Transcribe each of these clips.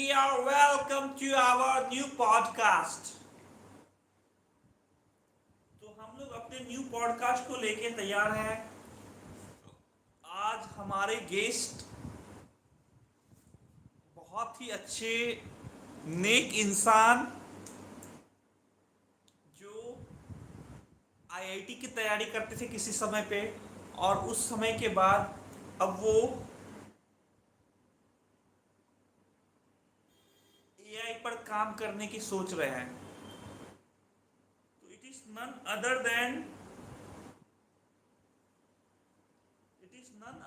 we are welcome to our new podcast। तो हम लोग अपने न्यू पॉडकास्ट को लेके तैयार हैं। आज हमारे गेस्ट बहुत ही अच्छे नेक इंसान जो आईआईटी की तैयारी करते थे किसी समय पे, और उस समय के बाद अब वो एआई पर काम करने की सोच रहे हैं। तो it is none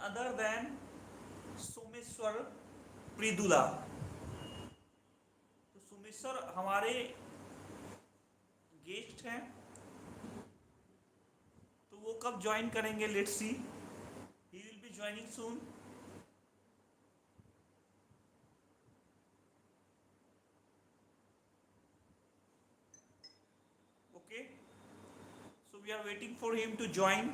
other than Someshwar Pridula. तो सोमेश्वर हमारे गेस्ट हैं। तो वो कब ज्वाइन करेंगे, let's see. He will be joining soon. Okay, so we are waiting for him to join.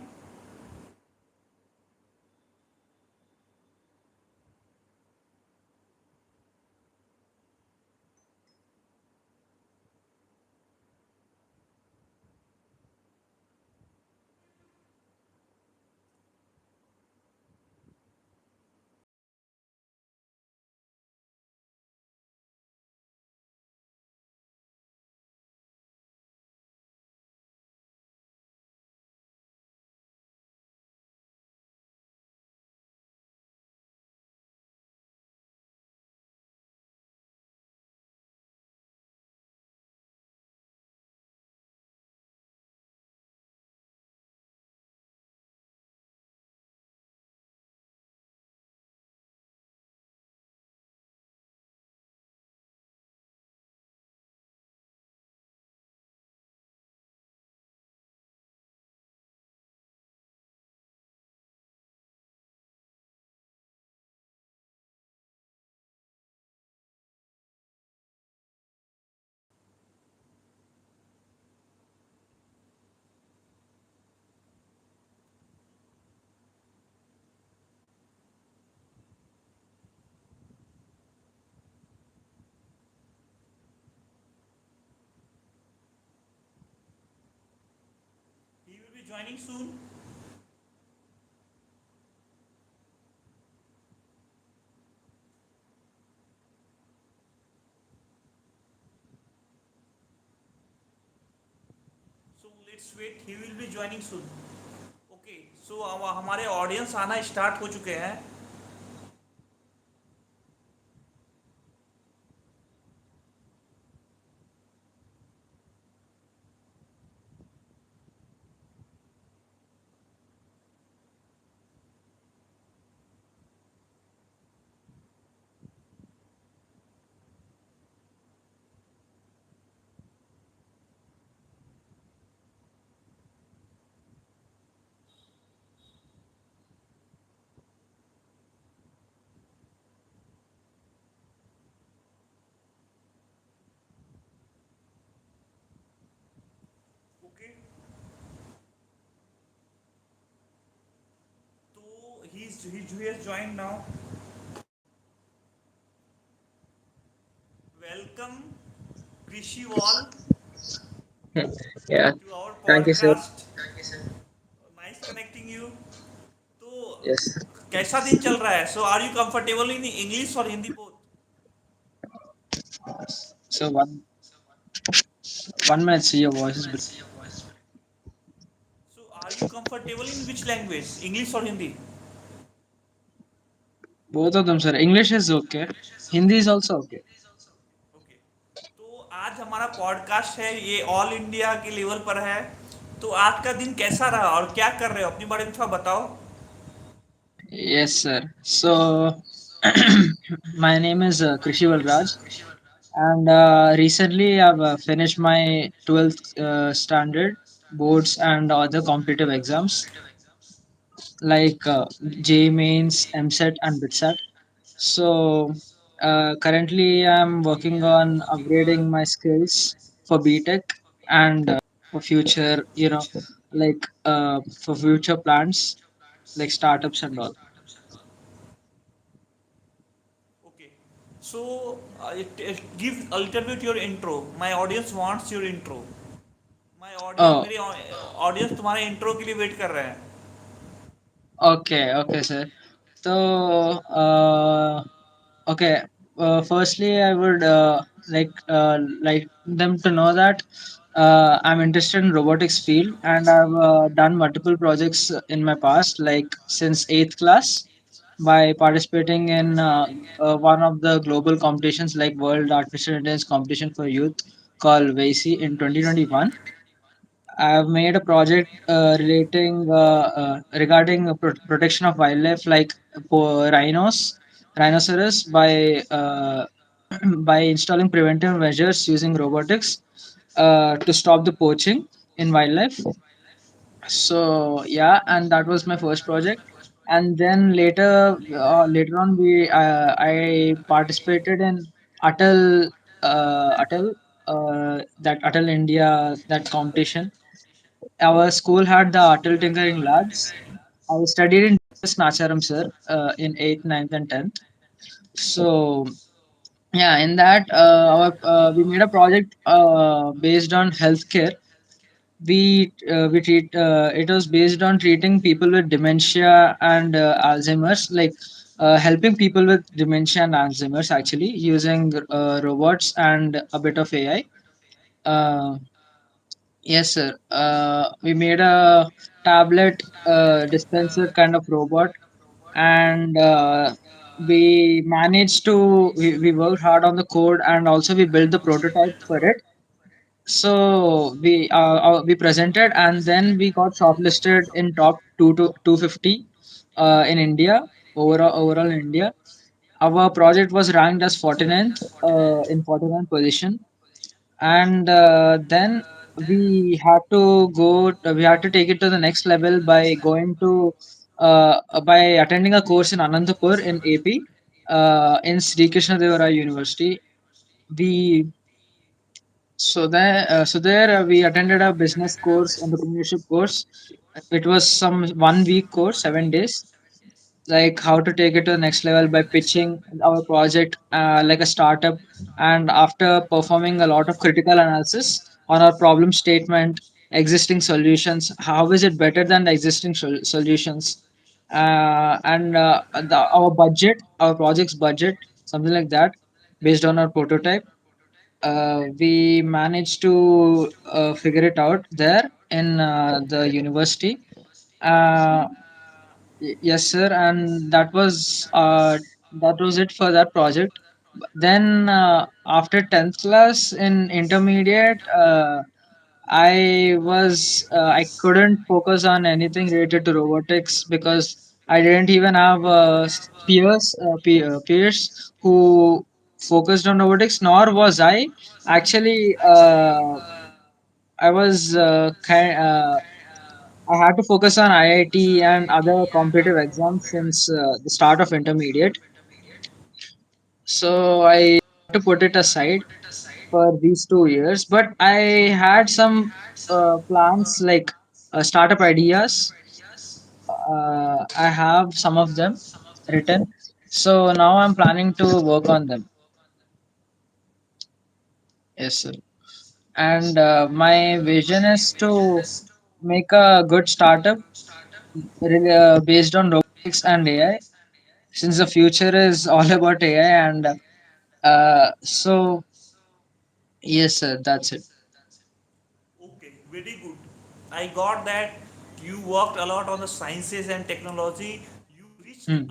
He will be joining soon. So let's wait, he will be joining soon. Okay, so अब हमारे audience आना start हो चुके हैं। Okay, तो he has joined now. Welcome Krisheewal Yeah, to our thank you, sir. podcast. Nice connecting you. तो Yes. कैसा दिन चल रहा है? So are you comfortable in English or Hindi both? So one minute, see your voice is So are you comfortable in which language, English or Hindi? both of them, sir. English is okay. Hindi is also okay. Okay, तो आज हमारा podcast है, ये all India के level पर है। तो आज का दिन कैसा रहा और क्या कर रहे हो, अपने बारे में थोड़ा बताओ। Yes, sir. So my name is Krisheewal Raj, and recently I've finished my 12th standard boards and other competitive exams like J mains, MSET, and BITSAT. So currently, I'm working on upgrading my skills for BTech and for future, like for future plans like startups and all. Okay, it give a little bit your intro. My audience wants your intro. My audience Oh, मेरी audience तुम्हारे intro के लिए wait कर रहे हैं. okay, okay, sir. So, okay. Firstly, I would like them to know that I'm interested in robotics field, and I've done multiple projects in my past, like since eighth class, by participating in one of the global competitions like World Artificial Intelligence Competition for Youth called VACI in 2021. I've made a project regarding protection of wildlife like rhinoceros by installing preventive measures using robotics to stop the poaching in wildlife. So yeah, and that was my first project. And then later on, we I participated in Atal that Atal India that competition. Our school had the Atal Tinkering Labs. I studied in Nacharam, sir, in 8th, ninth, and 10th. So, yeah, in that, we made a project based on healthcare. We treat it was based on treating people with dementia and Alzheimer's, like helping people with dementia and Alzheimer's actually using robots and a bit of AI. Uh, Yes, sir. We made a tablet dispenser kind of robot, and we worked hard on the code, and also we built the prototype for it. So we presented, and then we got shortlisted in top 250 in India, overall in India. Our project was ranked as 49th in 49th position, and then we had to take it to the next level by going to by attending a course in Anantapur in AP, in Sri Krishna Devara University. We there we attended a business course, entrepreneurship course. It was some 1 week course, 7 days, like how to take it to the next level by pitching our project like a startup, and after performing a lot of critical analysis on our problem statement, existing solutions, how is it better than the existing solutions, and our budget, our project's budget, something like that, based on our prototype. We managed to figure it out there in the university. uh, Yes, sir, and that was it for that project. Then after 10th class in intermediate, I couldn't focus on anything related to robotics because I didn't even have peers who focused on robotics. Nor was I actually. I was I had to focus on IIT and other competitive exams since the start of intermediate. So I had to put it aside for these 2 years. But I had some plans like startup ideas. I have some of them written. So now I'm planning to work on them. Yes, sir. And my vision is to make a good startup based on robotics and AI, since the future is all about AI. And so, yes, sir, that's it. Okay, very good. I got that you worked a lot on the sciences and technology. Mm,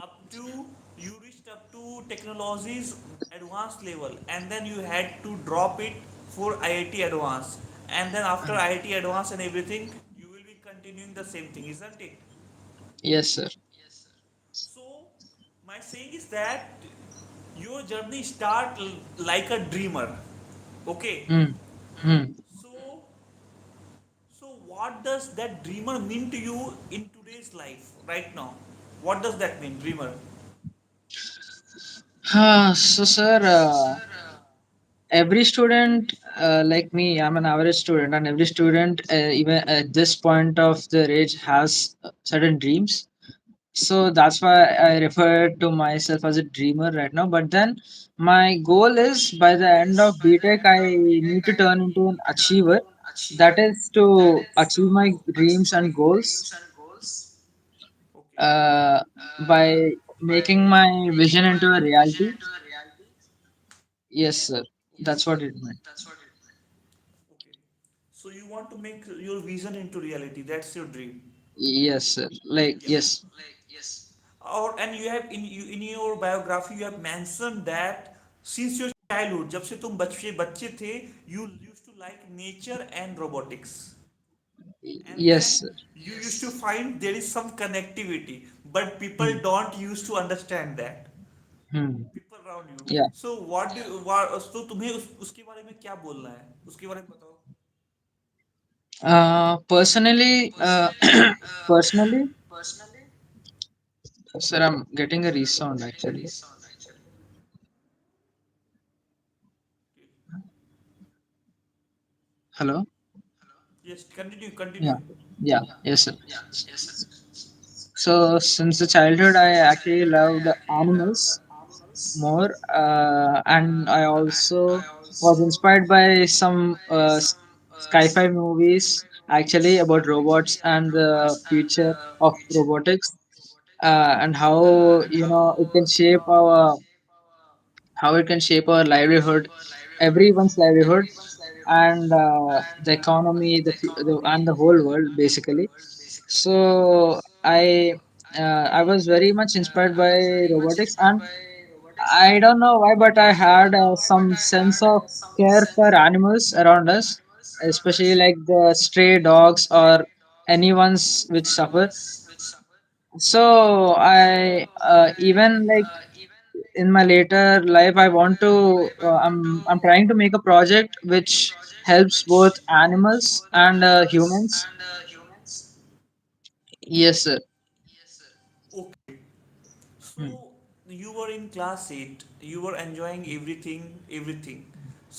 You reached up to technologies advanced level, and then you had to drop it for IIT advanced. And then after mm. IIT advanced and everything, you will be continuing the same thing, isn't it? Yes, sir. So my saying is that your journey start like a dreamer. Okay. Mm, mm. So So, what does that dreamer mean to you in today's life right now? What does that mean, dreamer? So, sir, every student, like me, I'm an average student, and every student, even at this point of their age, has certain dreams. So that's why I refer to myself as a dreamer right now. But then my goal is by the end of BTech, I need to turn into an achiever. That is to achieve my dreams and goals Okay. uh, by making my vision into a reality. Yes, sir. That's what it meant. Okay. So you want to make your vision into reality. That's your dream. Yes, sir. Like, Yeah. yes. और and you have in your biography you have mentioned that since your childhood जब से तुम बच्चे बच्चे थे you used to like nature and robotics and Yes, then sir. you used to find there is some connectivity but people Hmm. don't used to understand that Hmm. people around you Yeah. so what do what तो तुम्हें उसके बारे में क्या बोलना है उसके बारे में बताओ Personally, personally, sir, I'm getting a resound actually. Hello. yes continue continue Yeah. Yeah. Yes, sir. So since the childhood, I actually loved animals more, and I also was inspired by some sci-fi movies actually about robots and the future of robotics, and how it can shape our livelihood, everyone's livelihood, and the economy, and the whole world basically. So I was very much inspired by robotics, and I don't know why, but I had some sense of care for animals around us, especially like the stray dogs or anyone's which suffer. So I even like in my later life, I want to. I'm trying to make a project which helps both animals and humans. Yes, sir. okay Hmm. so you were in class 8 you were enjoying everything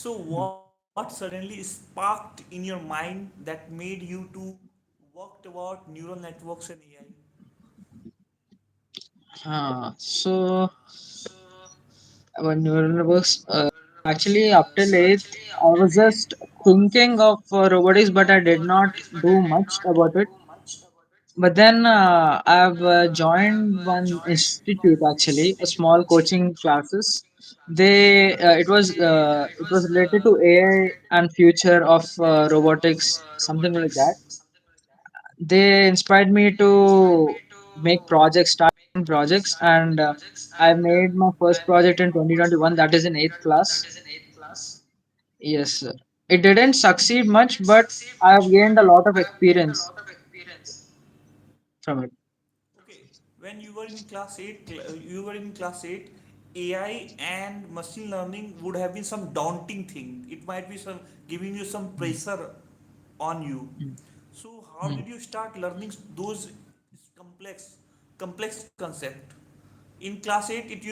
so Hmm. what suddenly sparked in your mind that made you to work about neural networks and AI So when neural networks, actually after late, I was just thinking of robotics, but I did not do much about it. But then I've joined one institute actually, a small coaching classes. It was related to AI and future of robotics, something like that. They inspired me to make projects, start projects, and I made my first project in 2021. That is in eighth class. Yes, sir. It didn't succeed much, but I have gained a lot of experience from it. okay when you were in class 8 you were in class 8 AI and machine learning would have been some daunting thing it might be some giving you some Mm, pressure on you mm, so how mm, did you start learning those complex concept in class 8 it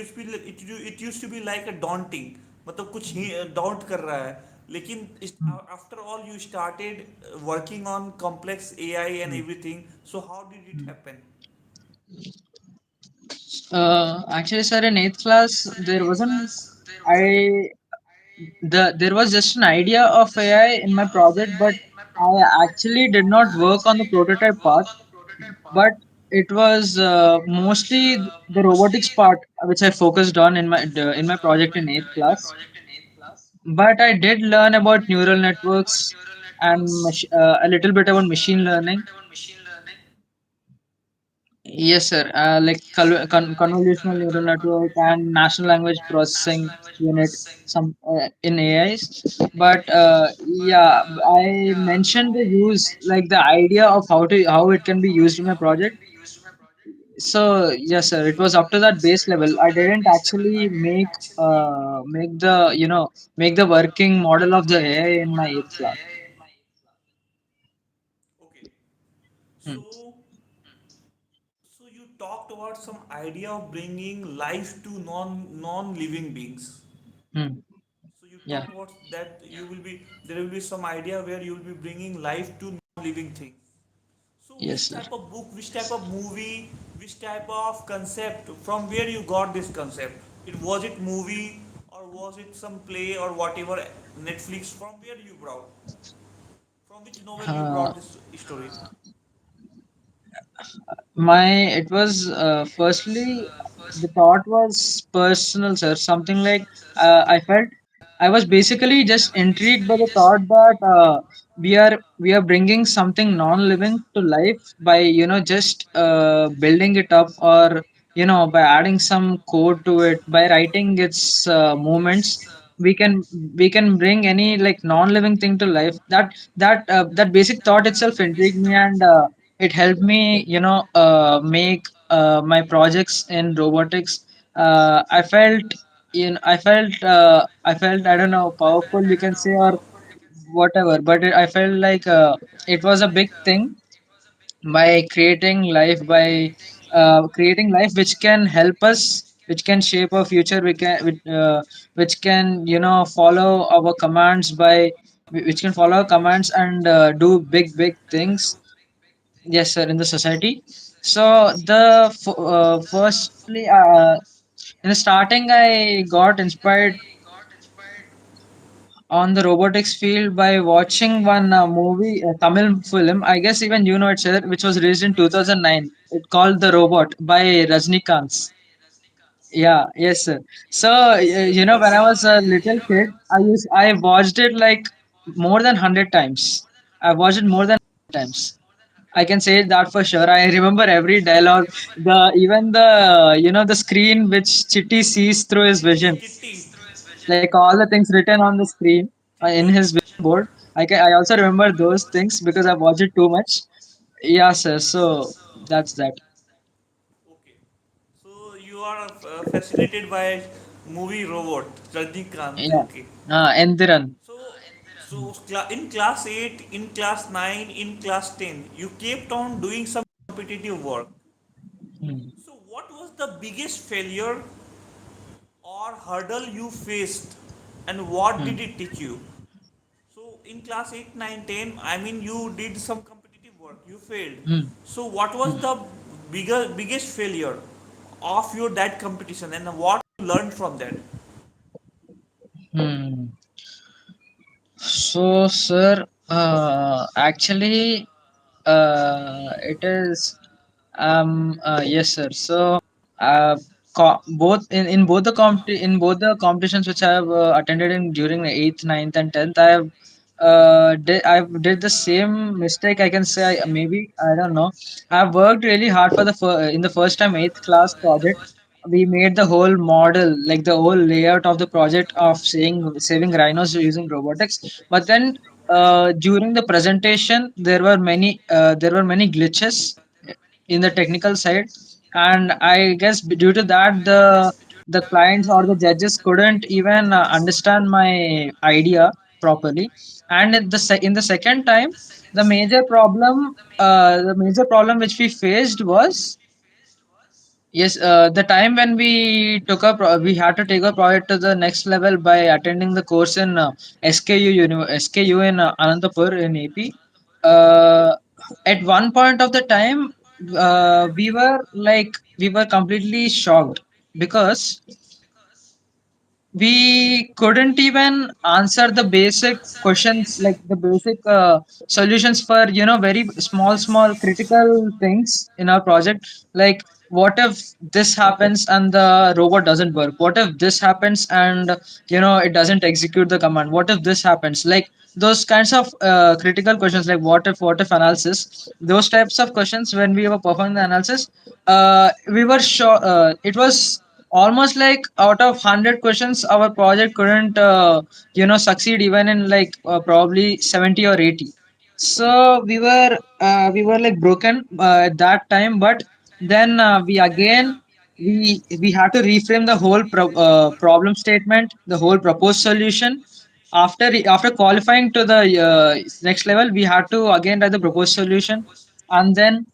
used to be like a daunting मतलब कुछ ही doubt कर रहा है लेकिन mm, after all you started working on complex AI and mm, everything so how did it mm. happen Actually, sir, in eighth class, there wasn't. I there was just an idea of AI in my project, but I actually did not work on the prototype part. But it was mostly the robotics part which I focused on in my project in eighth class. But I did learn about neural networks and a little bit about machine learning. Yes, sir. Like convolutional neural network and natural language processing unit, some in AIs. But yeah, I mentioned the use, like the idea of how it can be used in my project. So yes, sir. It was up to that base level. I didn't actually make the working model of the AI in my eighth class. okay Hmm. so so you talked about some idea of bringing life to non living beings Hmm. so you Yeah. talked about that you will be there will be some idea where you will be bringing life to non living things so Yes, which sir. type of book, which type of movie, which type of concept, from where you got this concept? It was it movie or was it some play or whatever, Netflix? From where you brought? From which novel you Uh, brought this story? my it was firstly the thought was personal, sir. Something like I felt I was basically just intrigued by the thought that we are bringing something non-living to life by just building it up, or by adding some code to it, by writing its movements. We can bring any like non-living thing to life. That basic thought itself intrigued me, and it helped me make my projects in robotics. I felt I don't know, powerful you can say, or whatever, but I felt like it was a big thing by creating life which can help us, which can shape our future, which can follow our commands which can follow our commands and do big things. Yes, sir, in the society. So firstly, in the starting, I got inspired on the robotics field by watching one movie, a Tamil film. I guess even you know it, sir, which was released in 2009. It called The Robot by Rajnikant. Yeah, yes, sir. So Yes, when I yes. was a little kid, I watched it like more than 100 times. I watched it more than 100 times. I can say that for sure. I remember every dialogue, the even the the screen which Chitty sees through his vision, Kitty. like all the things written on the screen in Kitty. his vision board. I also remember those things because I've watched it too much. Yeah, sir. So that's that. Okay. So you are fascinated by movie robot Rajnikant. Yeah. Okay. Endiran. So in class 8, in class 9, in class 10, you kept on doing some competitive work. Hmm. So what was the biggest failure or hurdle you faced and what Hmm. did it teach you? So in class 8, 9, 10, I mean you did some competitive work, you failed. Hmm. So what was Hmm. the biggest failure of your that competition and what you learned from that? Hmm. So, sir, actually, it is. Yes, sir. So, both in both the competitions which I have attended in during the eighth, ninth, and tenth, I did the same mistake. I can say, maybe I don't know. I've worked really hard for in the first time eighth class project. We made the whole model, like the whole layout of the project of saving rhinos using robotics. But then during the presentation, there were many glitches in the technical side, and I guess due to that, the clients or the judges couldn't even understand my idea properly. And in the second time, the major problem which we faced was, yes, the time when we had to take a project to the next level by attending the course in SKU in Anantapur in AP. Uh, at one point of the time, we were completely shocked because we couldn't even answer the basic questions, like the basic solutions for very small critical things in our project, like what if this happens and the robot doesn't work, what if this happens and it doesn't execute the command, what if this happens, like those kinds of critical questions, like what if analysis, those types of questions. When we were performing the analysis, we were sure it was almost like out of 100 questions our project couldn't succeed even in like probably 70 or 80. So we were like broken at that time, but then we had to reframe the whole problem statement, the whole proposed solution. After qualifying to the next level, we had to again write the proposed solution, and then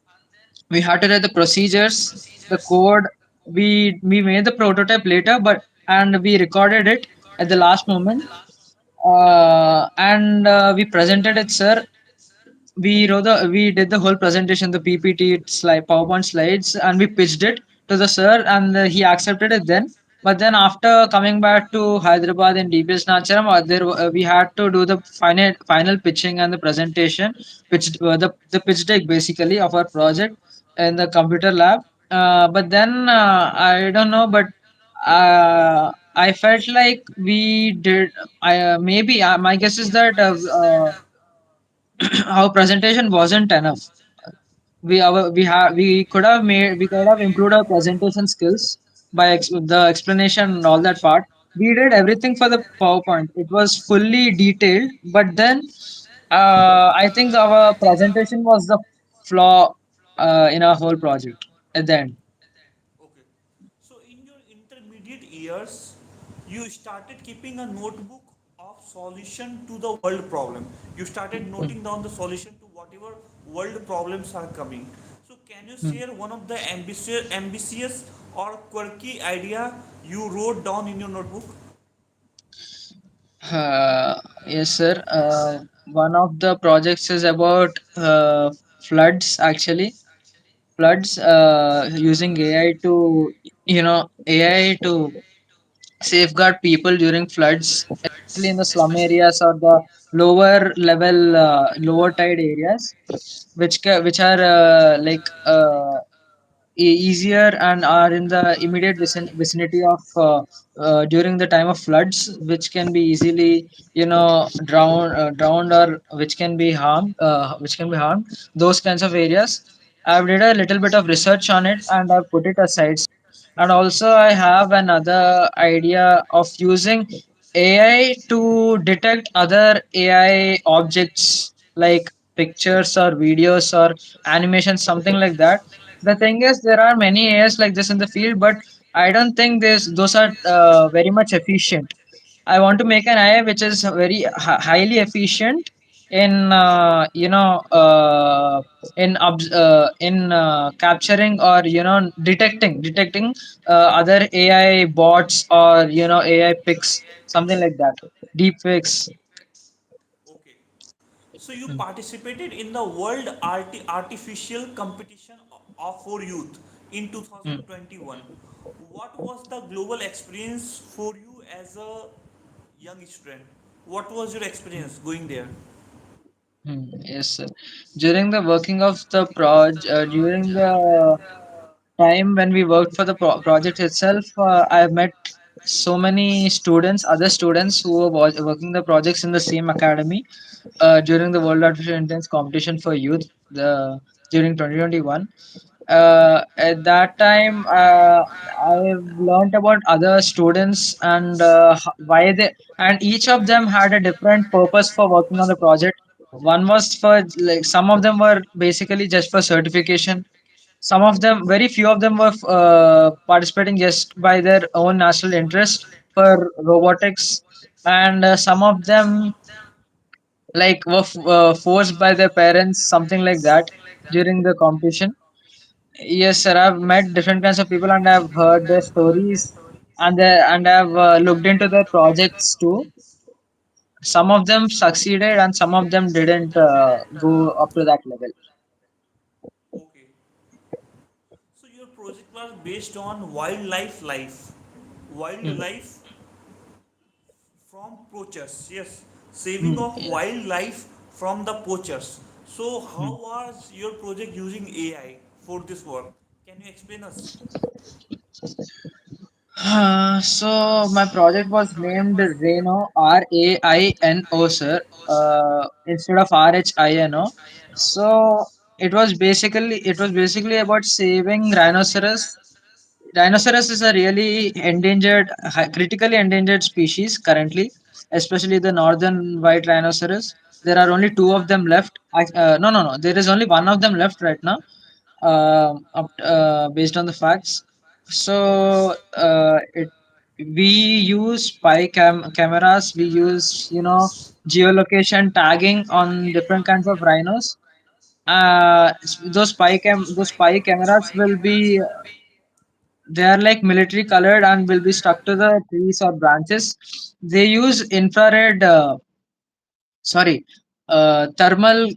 we had to write the procedures, the code. We made the prototype later, but and we recorded it at the last moment, and we presented it, sir. we did the whole presentation, the PPT slide, PowerPoint slides, and we pitched it to the sir, and he accepted it then. But then after coming back to Hyderabad in DBS Nacharam, we had to do the final pitching and the presentation, the pitch deck basically of our project in the computer lab. But then I don't know, but I felt like we did. I maybe my guess is that our presentation wasn't enough. We could have improved our presentation skills by the explanation and all that part. We did everything for the PowerPoint. It was fully detailed, but then I think our presentation was the flaw in our whole project at the end. Okay. So in your intermediate years, you started keeping a notebook of solution to the world problem. You started Mm, noting down the solution to whatever world problems are coming. So can you mm. share one of the ambitious or quirky idea you wrote down in your notebook? Yes, sir. One of the projects is about floods actually. Floods using AI to, AI to safeguard people during floods, especially in the slum areas or the lower level, lower tide areas, which are easier and are in the immediate vicinity of during the time of floods, which can be easily drowned, or which can be harmed, those kinds of areas. I've did a little bit of research on it and I've put it aside. And also I have another idea of using AI to detect other AI objects like pictures or videos or animations, something like that. The thing is, there are many AIs like this in the field, but I don't think those are very much efficient. I want to make an AI which is very highly efficient in capturing or detecting other AI bots or AI pics, something like that, deep fakes. Okay. So you participated in the World Artificial Competition for Youth in Mm. 2021. What was the global experience for you as a young student? What was your experience going there? Yes, sir. During the working of the during the time when we worked for the project itself, I met so many students, other students who were working the projects in the same academy during the World Artificial Intelligence competition for youth the during 2021. At that time, I've learned about other students and why they, and each of them had a different purpose for working on the project. One was for, like, some of them were basically just for certification. Some of them, very few of them, were participating just by their own national interest for robotics, and some of them forced by their parents, something like that, during the competition. Yes, sir. I've met different kinds of people and I've heard their stories, and I've looked into their projects too. Some of them succeeded and some of them didn't go up to that level. Okay. So your project was based on Mm, wildlife from poachers. Yes, saving mm, of yeah. wildlife from the poachers. So how Mm. was your project using AI for this work? Can you explain us? So my project was named Reno, RAINO, sir, instead of RHINO. So it was basically about saving rhinoceros. Rhinoceros is a really endangered, critically endangered species currently, especially the northern white rhinoceros. There are only two of them left. No, no, no. There is only one of them left right now, based on the facts. So we use cameras. We use geolocation tagging on different kinds of rhinos. Those spy cameras will be, they are like military colored and will be stuck to the trees or branches. They use infrared. Sorry. thermal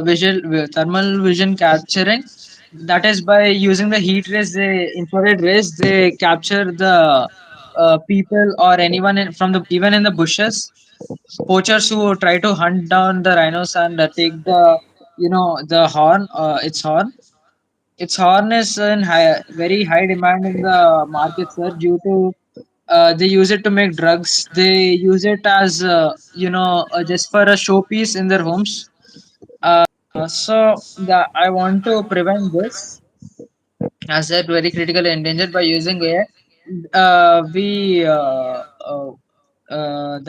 vision capturing. That is by using the heat rays, the infrared rays, they capture the people or anyone from the even in the bushes, poachers who try to hunt down the rhinos and take the the horn, its horn is in very high demand in the market, sir, due to they use it to make drugs. They use it as just for a showpiece in their homes. I want to prevent this as that very critical and endangered by using AI. We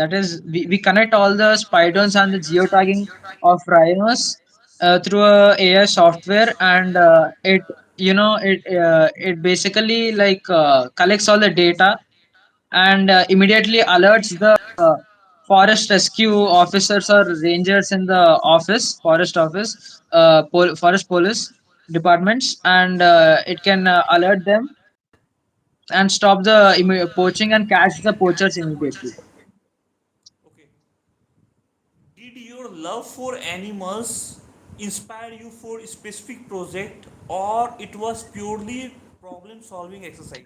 that is we connect all the spiders and the geotagging of rhinos through a AI software, and it basically collects all the data and immediately alerts the forest rescue officers or rangers in the office, forest office, forest police departments, and it can alert them and stop the poaching and catch the poachers immediately. Okay. Did your love for animals inspire you for a specific project, or it was purely problem solving exercise?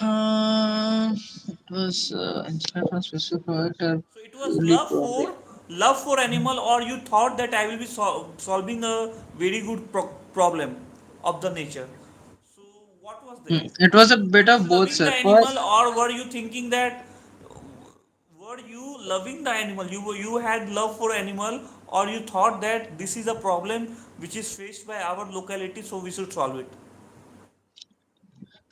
It was inspired from specific project or So it was purely problem. love for animal, or you thought that I will be solving a very good problem of the nature. So what was there? It was a bit Were you of both, loving sir. the animal, First, or were you thinking that were you loving the animal? You had love for animal, or you thought that this is a problem which is faced by our locality, so we should solve it.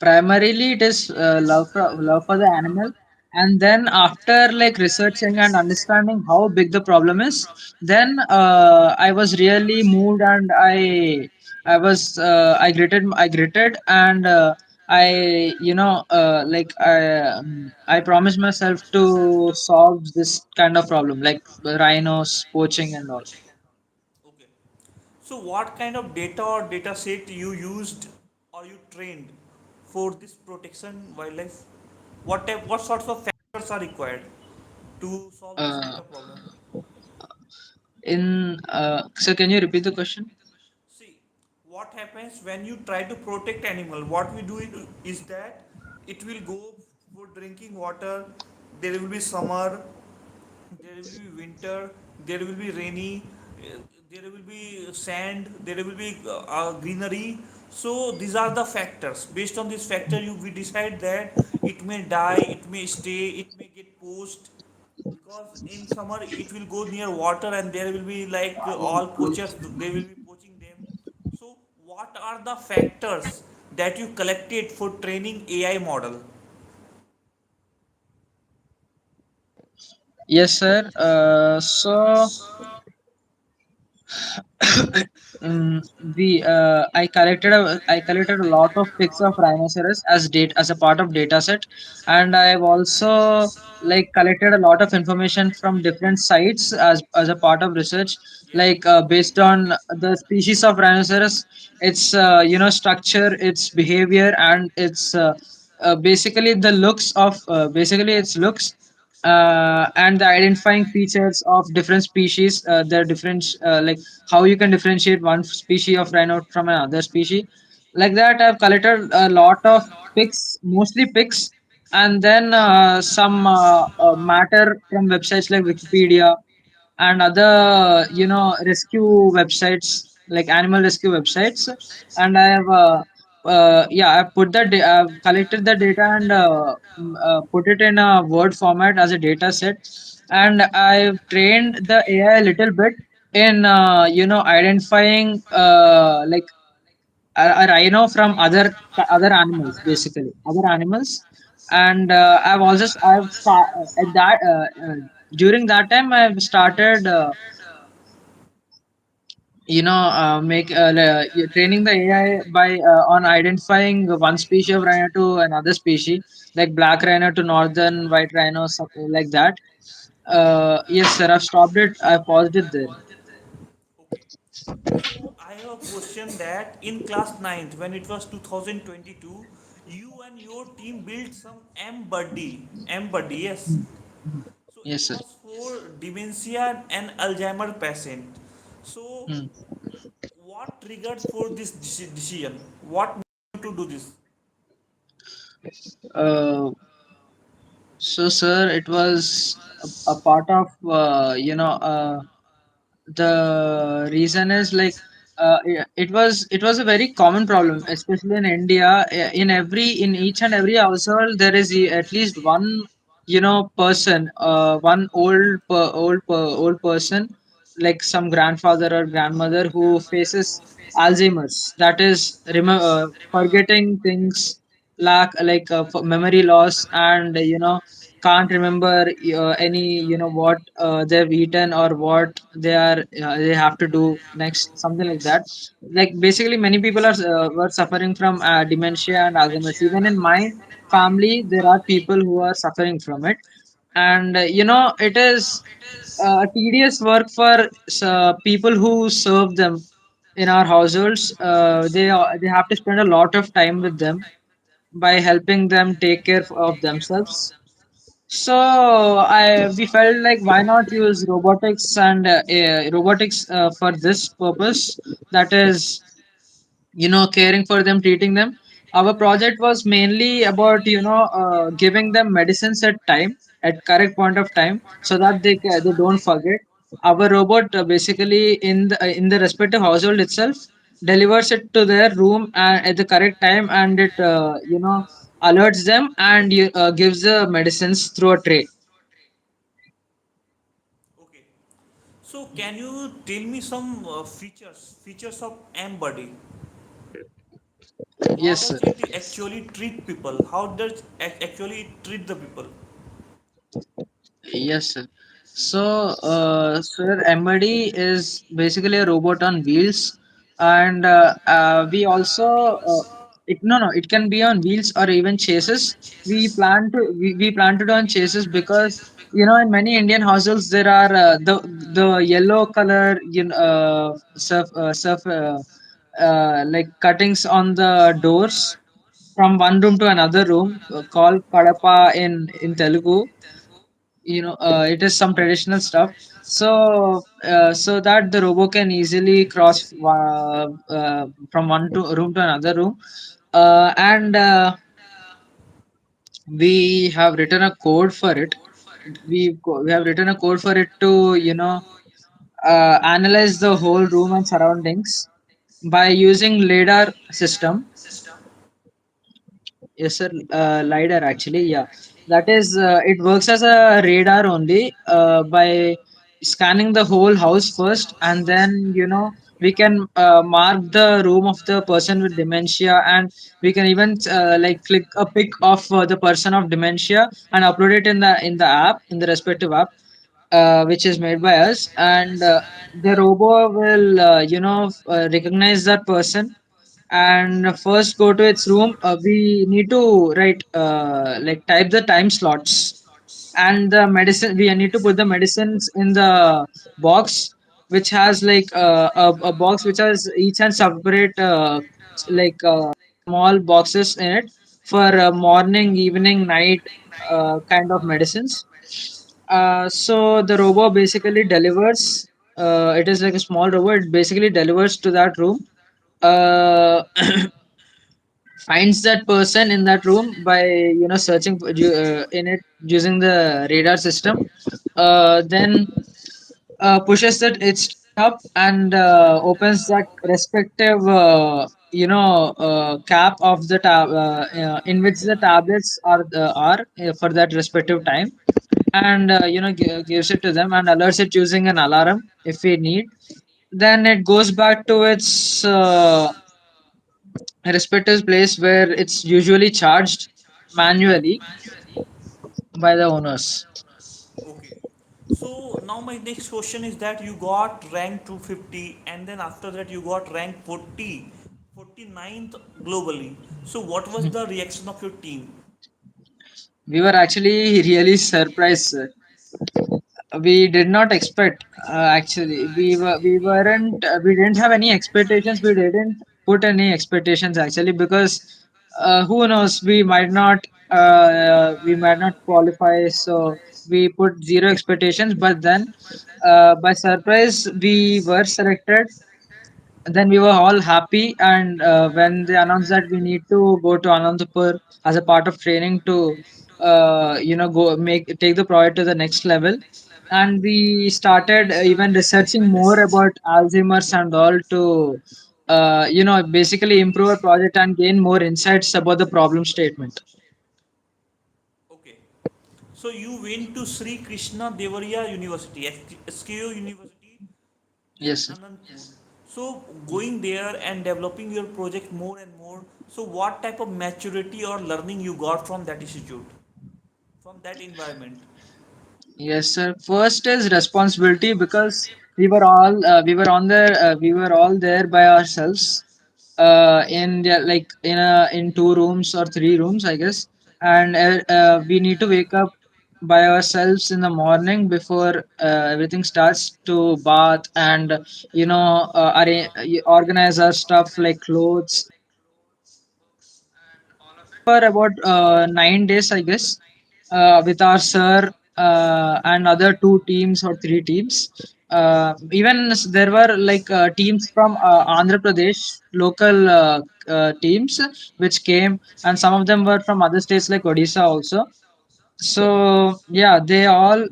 primarily it is love for the animal, and then after like researching and understanding how big the problem is, then I was really moved, and I gritted, and I I promised myself to solve this kind of problem, like rhinos poaching and all. Okay. So what kind of data or data set you used or you trained for this protection wildlife? What sorts of factors are required to solve this kind uh, of problem? so can you repeat the question? See, what happens when you try to protect animal? What we do is that it will go for drinking water. There will be summer, there will be winter, there will be rainy, there will be sand, there will be greenery. So these are the factors. Based on this factor, you we decide that it may die, it may stay, it may get poached, because in summer it will go near water and there will be like all poachers, they will be poaching them. So what are the factors that you collected for training AI model? Yes, sir. Um, we I collected a lot of pics of rhinoceros as a part of data set, and I have also collected a lot of information from different sites as a part of research, Yeah. based on the species of rhinoceros, its structure, its behavior, and its basically its looks, and the identifying features of different species, their different how you can differentiate one species of rhino from another species. Like that, I've collected a lot of pics, mostly pics, and then some matter from websites like Wikipedia and other rescue websites, like animal rescue websites. And I have I've collected the data and put it in a word format as a data set, and I've trained the AI a little bit in identifying a rhino from other animals, basically other animals. And at that during that time I've started training the AI by on identifying one species of rhino to another species, like black rhino to northern white rhino, something like that. Yes, sir, I've stopped it. I paused it there. Okay. So I have a question that in class ninth, when it was 2022, you and your team built some M buddy. M buddy, yes. Mhm. So Yes, sir. for dementia and Alzheimer patient. So, Hmm. what triggered for this decision? What made you to do this? Uh, so, sir, it was a part of the reason is like yeah, it was a very common problem, especially in India. In each and every household there is at least one person, one old person, like some grandfather or grandmother who faces Alzheimer's, that is forgetting things, lack like memory loss, and can't remember any what they've eaten or what they have to do next, something like that. Like basically many people are were suffering from dementia and Alzheimer's. Even in my family there are people who are suffering from it. And it is tedious work for people who serve them in our households. They have to spend a lot of time with them by helping them take care of themselves. So I we felt like why not use robotics and robotics for this purpose, that is caring for them, treating them. Our project was mainly about giving them medicines at correct point of time, so that they don't forget. Our robot basically in the respective household itself delivers it to their room at the correct time, and it alerts them and gives the medicines through a tray. Okay. So, can you tell me some features of M-Body? How Yes, does sir. it actually treat people? How does it actually treat the people? Yes, sir. So, sir, MID is basically a robot on wheels, and we also it can be on wheels or even chases. We plan to do on chases because in many Indian households there are the yellow color like cuttings on the doors from one room to another room, called kadapa in Telugu. It is some traditional stuff. So that the robo can easily cross from one to room to another room. And we have written a code for it. We have written a code for it to analyze the whole room and surroundings by using lidar system. Yes, sir. LiDAR actually, yeah. That is, it works as a radar only by scanning the whole house first, and then we can mark the room of the person with dementia, and we can even like click a pic of the person of dementia and upload it in the respective app, which is made by us, and the robo will recognize that person and first go to its room. We need to write like type the time slots and the medicine. We need to put the medicines in the box, which has like a box which has each and separate like small boxes in it for morning, evening, night kind of medicines. So the robot basically delivers. It is like a small robot. It basically delivers to that room. Uh, finds that person in that room by searching in it using the radar system. Then pushes that it's up and opens that respective cap of the in which the tablets are for that respective time, and gives it to them and alerts it using an alarm if we need. Then it goes back to its respective place where it's usually charged manually by the owners. Okay. So now my next question is that you got rank 250 and then after that you got rank 49th globally. So what was the reaction of your team? We were actually really surprised, sir. We did not expect. Actually, we didn't have any expectations. We didn't put any expectations actually, because who knows, we might not qualify. So we put zero expectations, but then by surprise we were selected. Then we were all happy, and when they announced that we need to go to Anandapur as a part of training to go make take the project to the next level, and we started even researching more about Alzheimer's and all to basically improve our project and gain more insights about the problem statement. Okay. So you went to Sri Krishna Devariya University, SKU University in Yes, sir. Anandpur. So going there and developing your project more and more. So what type of maturity or learning you got from that institute, from that environment? Yes, sir. First is responsibility because we were all there by ourselves in two rooms or three rooms, I guess, and we need to wake up by ourselves in the morning before everything starts to bath and organize our stuff like clothes, books, and all of it. For about 9 days, I guess, with our sir and other two teams or three teams. There were like teams from Andhra Pradesh, local teams which came, and some of them were from other states like Odisha also. So yeah, they all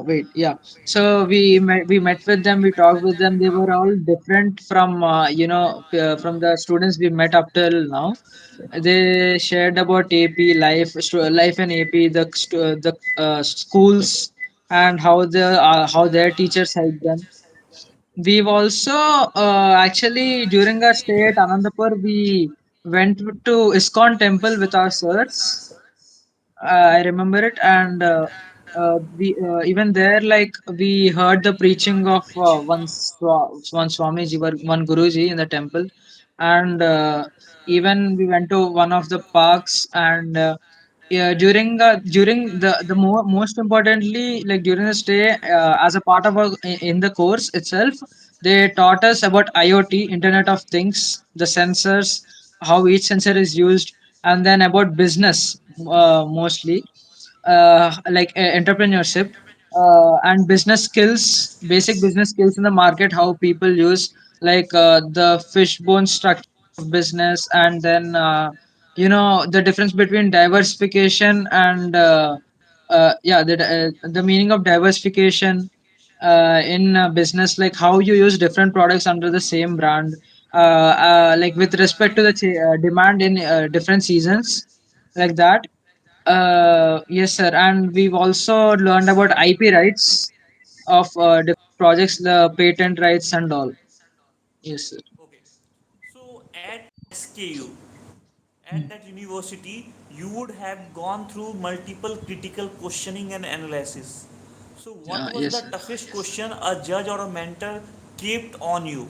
wait, yeah. So we met with them, we talked with them. They were all different from from the students we met up till now. They shared about AP life, life in AP, the schools, and how their teachers helped them. We've also actually during our stay at Anandapur, we went to ISKCON temple with our sirs. I remember it, and we even there, like we heard the preaching of one Swamiji, one Guruji in the temple, and even we went to one of the parks, and yeah, during the most importantly, like during the stay, as a part of in the course itself, they taught us about IoT, Internet of Things, the sensors, how each sensor is used, and then about business, mostly entrepreneurship and business skills, basic business skills in the market, how people use like the fishbone structure of business, and then the difference between diversification and the meaning of diversification in business, like how you use different products under the same brand, like with respect to the demand in different seasons, like that. Yes, sir. And we've also learned about IP rights of different projects, the patent rights and all. Yes, sir. Okay. So at SKU, at that university, you would have gone through multiple critical questioning and analysis. So what was Yes, the sir. toughest question a judge or a mentor kept on you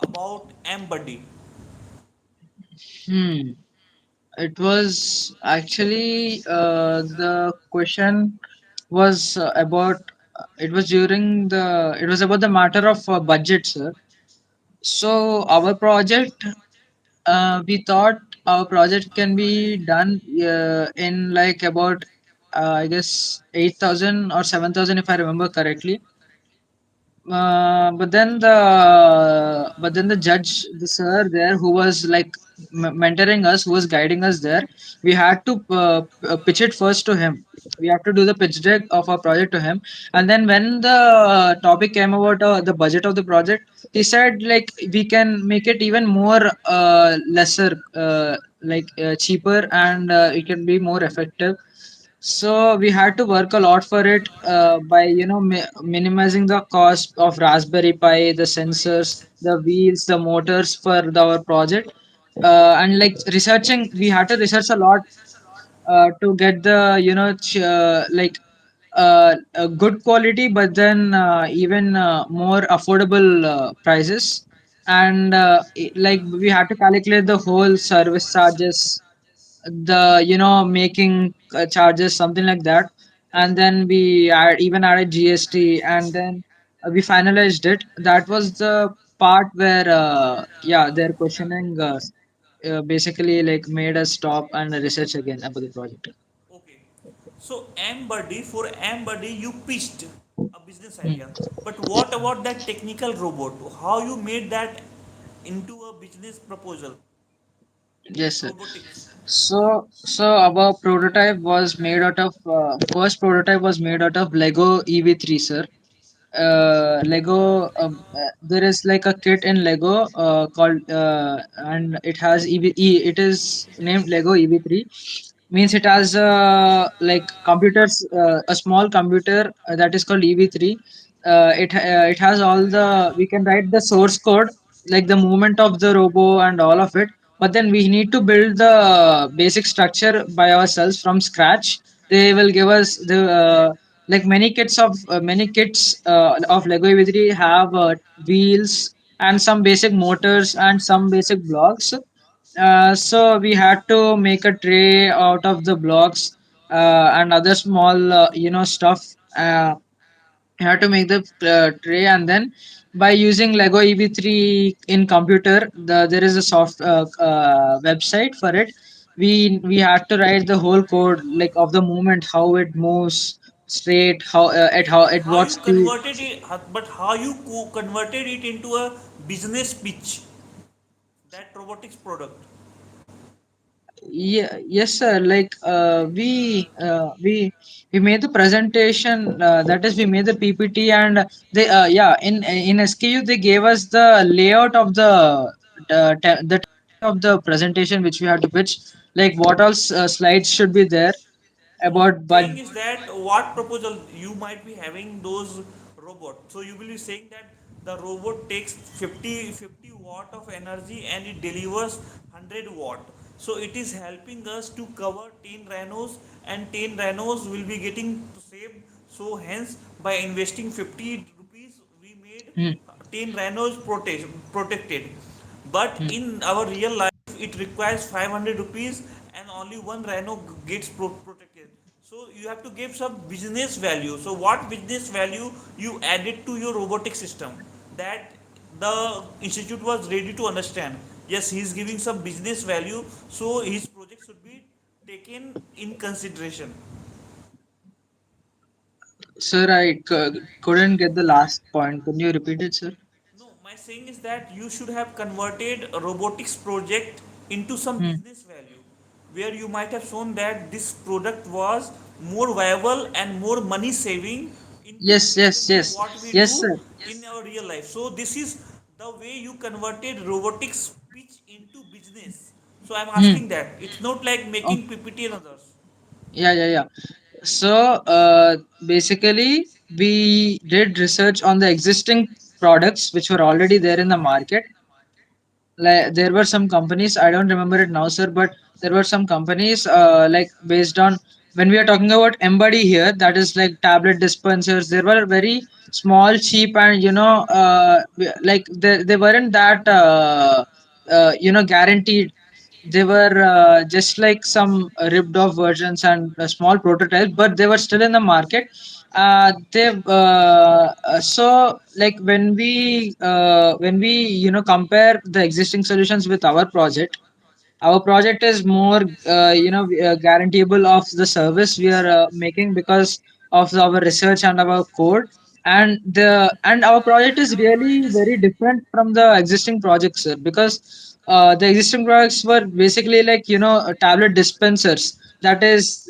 about embody? Hmm. It was actually the question was about. It was during the. It was about the matter of budget, sir. So our project, we thought our project can be done in like about, I guess 8,000 or 7,000 if I remember correctly. But then the judge, the sir there who was like mentoring us, who was guiding us there, we had to pitch it first to him. We have to do the pitch deck of our project to him, and then when the topic came about the budget of the project, he said like we can make it even more lesser, cheaper, and it can be more effective. So we had to work a lot for it by minimizing the cost of Raspberry Pi, the sensors, the wheels, the motors for our project, and like researching. We had to research a lot to get the a good quality, but then even more affordable prices. And like we had to calculate the whole service charges, the making charges, something like that, and then even added GST, and then we finalized it. That was the part where their questioning basically like made us stop and research again about the project. Okay. So Ambuddy, for Ambuddy, you pitched a business Hmm. idea. But what about that technical robot? How you made that into a business proposal? Yes, sir. Robotics. So our prototype was made out of first prototype was made out of Lego EV3, sir. Lego. There is like a kit in Lego called and it has It is named Lego EV3. Means it has like computers, a small computer that is called EV3. It has all the we can write the source code like the movement of the robo and all of it. But then we need to build the basic structure by ourselves from scratch. They will give us the like many kits of Lego EV3 have wheels and some basic motors and some basic blocks. So we had to make a tray out of the blocks and other small stuff. You have to make the tray, and then by using Lego EV3 in computer, there is a soft website for it. We had to write the whole code like of the movement, how it moves straight, how But at how what you speed. converted it? But how you converted it into a business pitch? That robotics product. Yeah, yes, sir. Like we made the presentation. That is, we made the PPT, and they yeah in SKU they gave us the layout of the template of the presentation which we had to pitch. Like what all slides should be there So about, but saying is that what proposal you might be having those robot. So you will be saying that the robot takes 50 watt of energy and it delivers 100 watt. So it is helping us to cover 10 rhinos and 10 rhinos will be getting saved. So hence by investing 50 rupees we made hmm, 10 rhinos protected. But hmm. in our real life it requires 500 rupees and only one rhino gets protected. So you have to give some business value. So what business value you added to your robotic system that the institute was ready to understand? Yes, he is giving some business value, so his project should be taken in consideration. Sir, couldn't get the last point. Can you repeat it, sir? No, my saying is that you should have converted a robotics project into some Hmm. business value where you might have shown that this product was more viable and more money saving in Yes, comparison yes, to yes, what we yes, do sir. in our real life. So this is the way you converted robotics pitch into business. So I'm Hmm. asking that. It's not like Oh, making PPT and others. yeah, yeah, yeah. So basically, we did research on the existing products which were already there in the market. Like there were some companies, I don't remember it now, sir, but there were some companies like based on when we are talking about embody here, that is like tablet dispensers. There were very small, cheap, and like they weren't that guaranteed. They were just like some ripped off versions and small prototypes, but they were still in the market. They So like when we compare the existing solutions with our project is more guaranteeable of the service we are making because of our research and our code. And our project is really very different from the existing projects, sir, because the existing products were basically like tablet dispensers, that is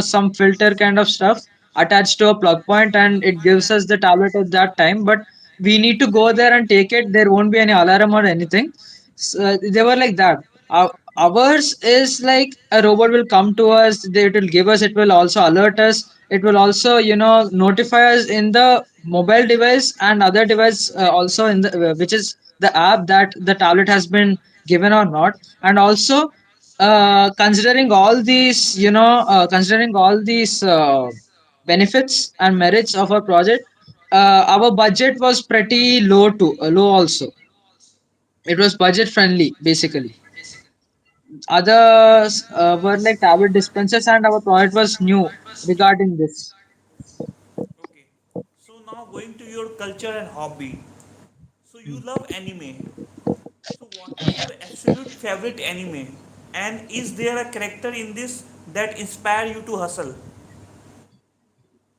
some filter kind of stuff attached to a plug point, and it gives us the tablet at that time. But we need to go there and take it. There won't be any alarm or anything. So they were like that. Ours is like a robot will come to us. It will give us. It will also alert us. It will also notify us in the mobile device and other device also in the which is the app that the tablet has been given or not. And also considering all these benefits and merits of our project, our budget was pretty low also. It was budget friendly basically. Others were like tablet dispensers, and our project was new regarding this. Okay. So now going to your culture and hobby. So you love anime. So, what is your absolute favorite anime? And is there a character in this that inspire you to hustle?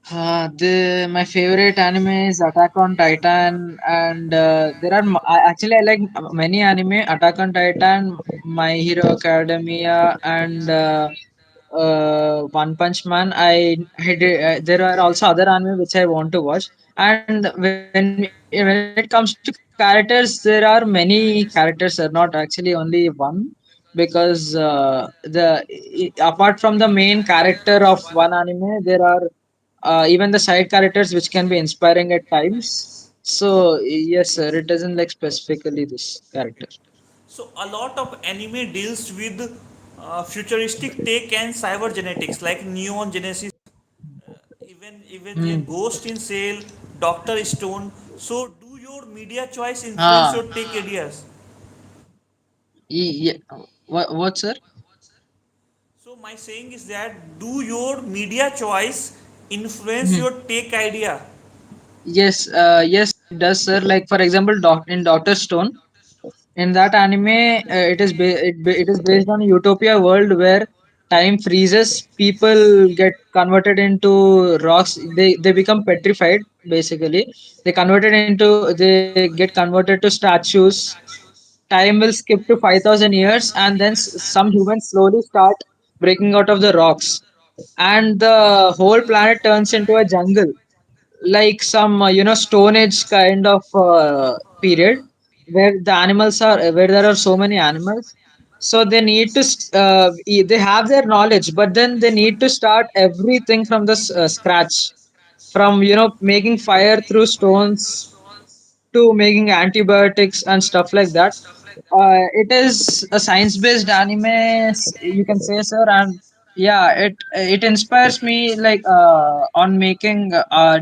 The my favorite anime is Attack on Titan, and there are actually I like many anime. Attack on Titan, My Hero Academia, and One Punch Man. There are also other anime which I want to watch. And when it comes to characters, there are many characters. Are not actually only one, because apart from the main character of one anime, there are even the side characters which can be inspiring at times. So yes, sir, it doesn't like specifically this character. Okay. So a lot of anime deals with futuristic tech and cyber genetics like Neon Genesis, even the Hmm. Ghost in Sail, Doctor Stone. So do your media choice influence Ah, your tech ideas? yeah. What, sir? So my saying is that do your media choice influence Hmm. your tech idea? Yes, yes, it does, sir. Like for example, in Doctor Stone, in that anime, it is based on a utopia world where time freezes, people get converted into rocks, they become petrified basically. They get converted to statues. Time will skip to 5,000 years, and then some humans slowly start breaking out of the rocks, and the whole planet turns into a jungle, like some stone age kind of period, where the animals are where there are so many animals. So they need to they have their knowledge, but then they need to start everything from the scratch, from making fire through stones to making antibiotics and stuff like that. It is a science-based anime, you can say, sir, and yeah, it inspires me like on making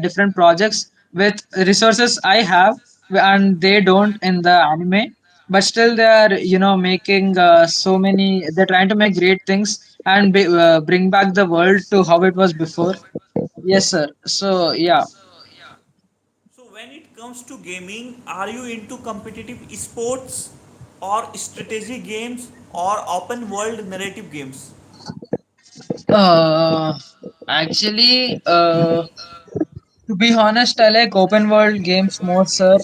different projects with resources I have and they don't in the anime, but still they are making so many. They're trying to make great things and bring back the world to how it was before. Yes, sir. So yeah. So when it comes to gaming, are you into competitive sports or strategy games or open world narrative games? Uh, Actually, to be honest, I like open world games more, sir.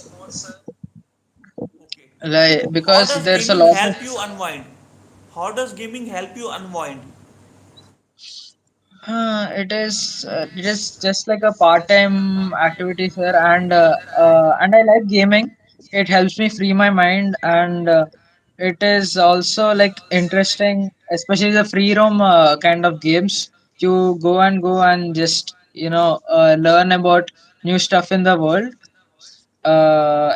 Okay. Like So how because does there's a gaming lot of help you unwind? How does gaming help you unwind? it is just like a part-time activity, sir, and I like gaming. It helps me free my mind, and it is also like interesting, especially the free roam kind of games. You go and just learn about new stuff in the world,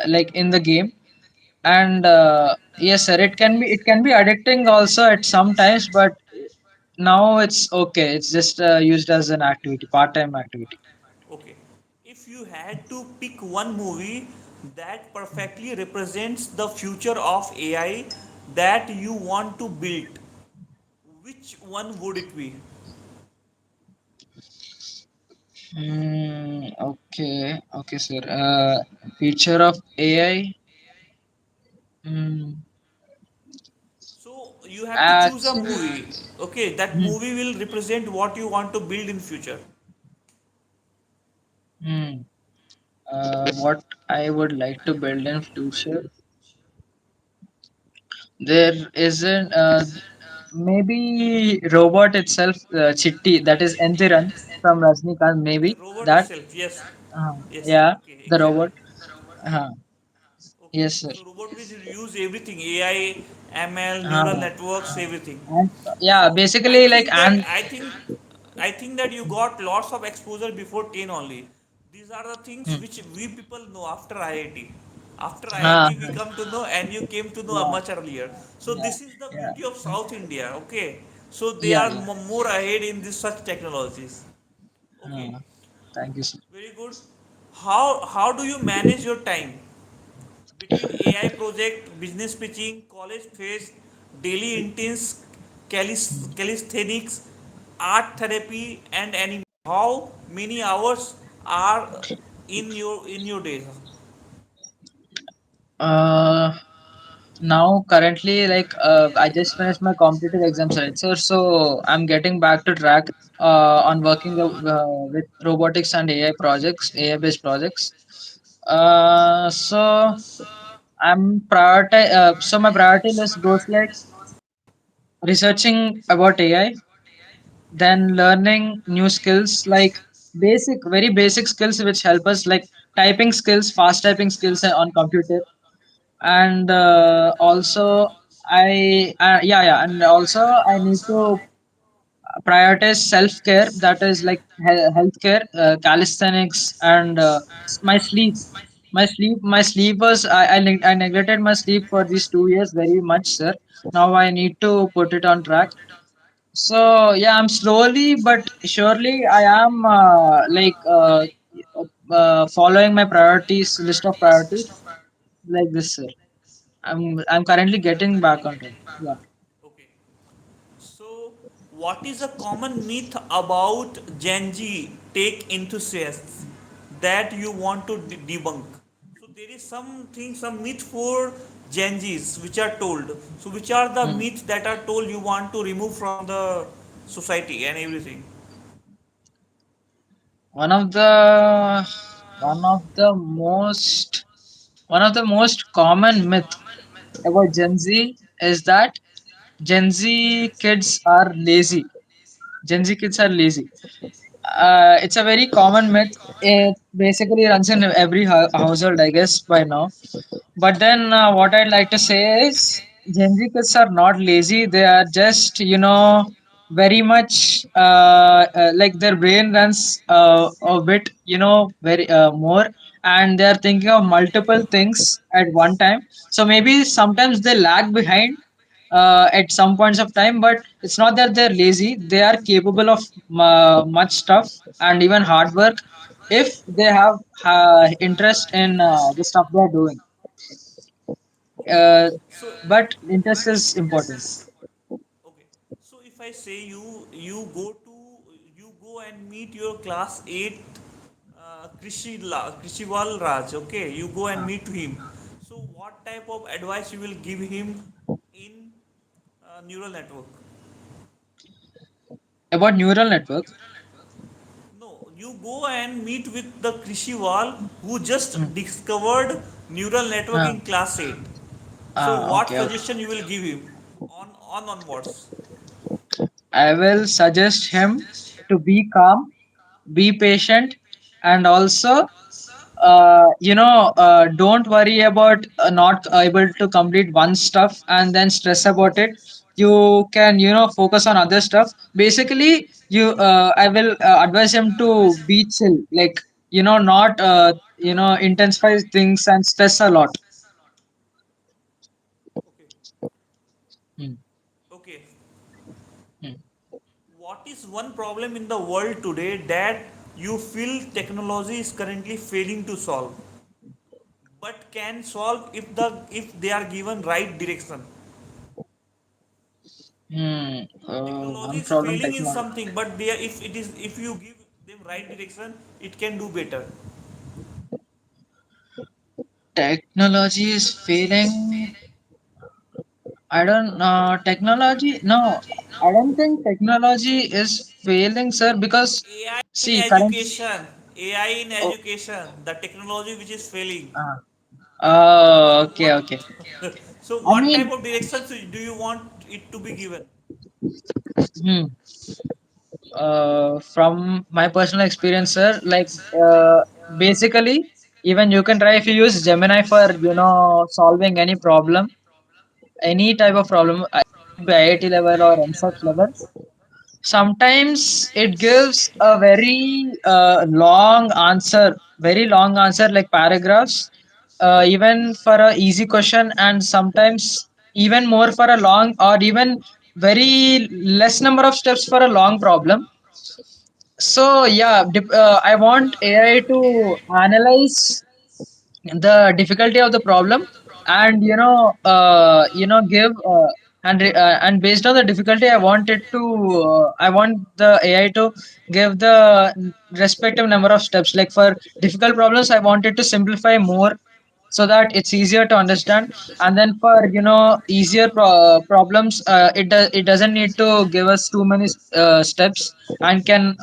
like in the game. And yes, sir, it can be addicting also at some times, but now it's okay. It's just used as an activity, part-time activity. Okay. If you had to pick one movie that perfectly represents the future of AI that you want to build, which one would it be? Okay, sir. Future of AI. Mm, So you have to choose a Actually, movie. Okay, that hmm, movie will represent what you want to build in future. hmm, what I would like to build in future. There isn't. Maybe robot itself, Chitti, that is Entiran from Rajnikant. Okay, Maybe robot that. itself. Yes. Yes. Yeah, Okay, the exactly. robot. Uh, Okay. yes, sir. So robot will use everything, AI, ML, neural Uh, networks, everything. and yeah, So basically like and. I think that you got lots of exposure before 10 only. These are the things Hmm. which we people know after IIT. After Ah, IIT we come to know and you came to know yeah, much earlier. So yeah, this is the yeah, beauty of South India. Okay. So they yeah, are yeah. more ahead in this such technologies. Okay. Thank you, sir. Very good. How do you manage your time between AI project, business pitching, college phase, daily intense calisthenics, art therapy, and anime? How many hours are in your days? Uh, Now currently, like I just finished my competitive exams, right? So I'm getting back to track. on working with robotics and AI projects, AI based projects. So so my priority list goes like researching about AI, then learning new skills like very basic skills which help us like typing skills, fast typing skills on computer, and also and also I need to prioritize self care, that is like healthcare, calisthenics, and my sleep was I neglected my sleep for these 2 years very much, sir. Now I need to put it on track. So yeah, I'm slowly but surely I am following my priorities list of priorities like this, sir. I'm currently getting back on track. Yeah. Okay. So, what is a common myth about Gen Z tech enthusiasts that you want to debunk? So, there is something, some myth for Gen Zs which are told. So, which are the Hmm. myths that are told you want to remove from the society and everything? One of the one of the most one of the most common myth about Gen Z is that Gen Z kids are lazy. Gen Z kids are lazy. It's a very common myth. It basically runs in every household, I guess, by now. But then, what I'd like to say is, Gen Z kids are not lazy. They are just, very much like their brain runs a bit, very more, and they are thinking of multiple things at one time. So maybe sometimes they lag behind at some points of time, but it's not that they're lazy. They are capable of much stuff and even hard work if they have interest in the stuff they're doing. uh, So, but interest is important. okay. So if I say you go and meet your class 8 Krishiwal Raj, okay? You go and uh, meet him. So what type of advice you will give him in neural network? about neural network. No, you go and meet with the Krishiwal who just Mm. discovered neural network uh, in class 8. So what okay, okay. suggestion you will give him on onwards? I will suggest him to be calm, be patient, and also don't worry about not able to complete one stuff and then stress about it. You can focus on other stuff. Basically, I will advise him to be chill, like not intensify things and stress a lot. Okay. Hmm. Okay. Hmm. What is one problem in the world today that you feel technology is currently failing to solve, but can solve if they are given right direction? Technology One is problem failing in technology. something, but they are, if you give them right direction, it can do better. Technology is failing. I don't know. Technology, no, I don't think technology is failing, sir, because AI in see, current. education, AI in Oh, education, the technology which is failing. uh, oh, So okay, what? okay. So I what type mean, of directions do you want it to be given? hmm, from my personal experience, sir, like basically, even you can try if you use Gemini for solving any problem, any type of problem, be IIT level or MSAT level. Sometimes it gives a very long answer like paragraphs, even for a easy question, and sometimes even more for a long or even very less number of steps for a long problem. So yeah, I want AI to analyze the difficulty of the problem, and give and based on the difficulty I want the AI to give the respective number of steps. Like for difficult problems I want it to simplify more, so that it's easier to understand. And then for easier problems, it doesn't need to give us too many steps, and can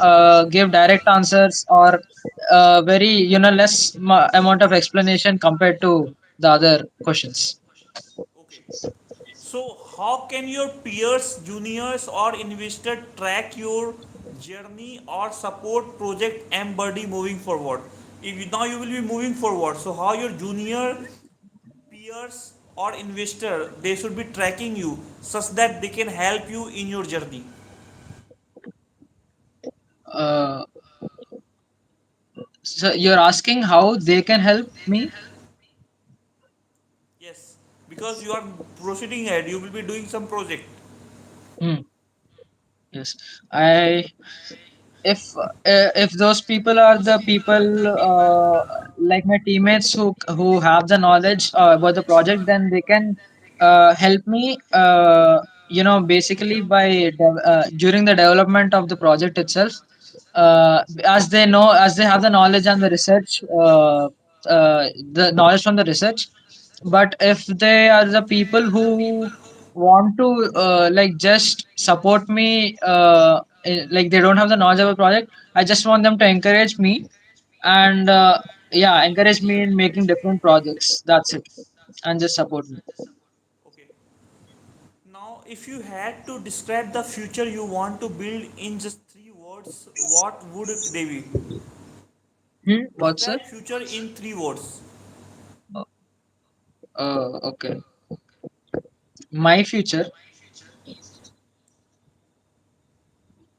give direct answers, or very less amount of explanation compared to the other questions. Okay. So, how can your peers, juniors, or investor track your journey or support project M-Buddy moving forward? If now you will be moving forward, so how your junior, peers, or investor they should be tracking you such that they can help you in your journey? uh, so you're asking how they can help me? Yes, because you are proceeding ahead, you will be doing some project. Hmm. Yes, I if those people are the people, like my teammates, who have the knowledge about the project, then they can help me, basically during the development of the project itself, as they have the knowledge and the research, the knowledge from the research. But if they are the people who want to like just support me, like they don't have the knowledge of a project, I just want them to encourage me, and yeah, encourage me in making different projects. That's it, and just support me. Okay. Now, if you had to describe the future you want to build in just three words, what would they be? What, sir? Describe future in three words. Okay. My future,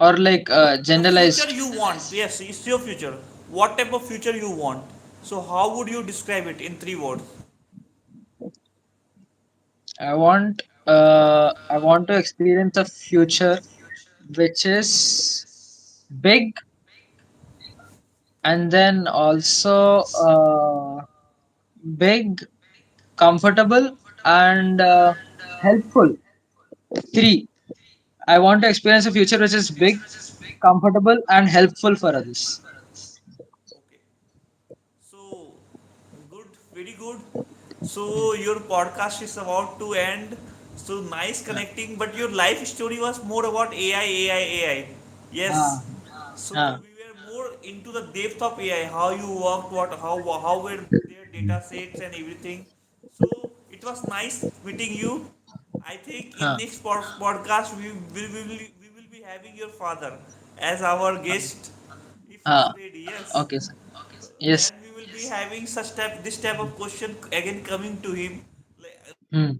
or like The future generalized. you want, yes, it's your future. What type of future you want? So, how would you describe it in three words? I want to experience a future which is big, and then also big, comfortable, and helpful. Three. I want to experience a future which is big, comfortable, and helpful for others. Okay. So, good, very good. So, your podcast is about to end. So, nice Yeah. connecting, but your life story was more about AI, AI, AI. Ah, Yes. So, ah, we were more into the depth of AI, how you worked, how were their data sets and everything. So, it was nice meeting you. I think in ah, next podcast we will be having your father as our guest if he's ah. ready. Yes, Okay, sir. Yes. then we will be having such type this type of question again coming to him Hmm. like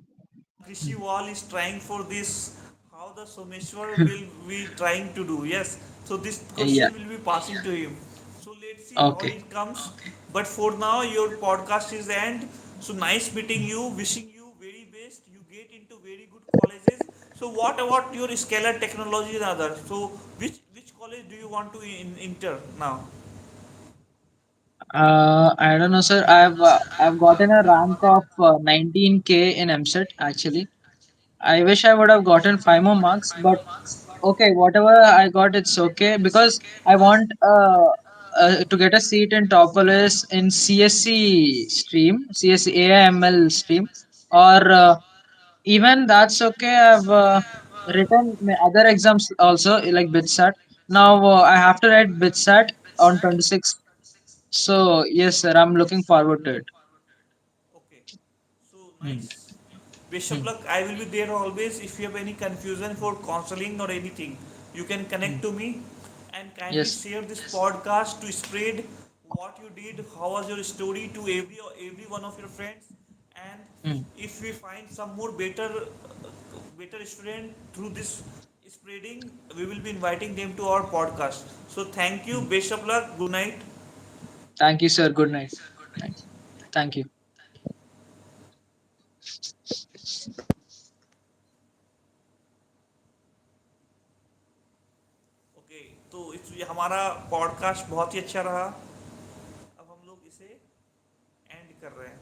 how Krisheewal is trying for this, how the Someshwar will be trying to do. Yes, so this Yeah. question will be passing to him. So let's see how Okay. it comes. But for now, your podcast is the end. So nice meeting you. Wishing you very best. You get into very good colleges. So what about your scalar technology and other? So which college do you want to enter now? I don't know, sir. I've gotten a rank of 19K in MSET actually. I wish I would have gotten 5 more marks, but okay, whatever I got, it's okay, because I want to get a seat in top college in CSC stream, CSC AIML stream, or even that's okay. I've written my other exams also, like BitSat. Now I have to write BitSat on 26th. So yes, sir, I'm looking forward to it. Okay. So Hmm. nice. Best of Hmm. luck. I will be there always. If you have any confusion for counseling or anything, you can Hmm. connect to me and kindly Yes. share this podcast to spread what you did, how was your story to every one of your friends. And Hmm. if we find some more better student through this spreading, we will be inviting them to our podcast. So thank you. Hmm. Best of luck. Good night. Thank you, sir. Good night. Night. Thank you. Okay तो इस हमारा podcast बहुत ही अच्छा रहा अब हम लोग इसे एंड कर रहे हैं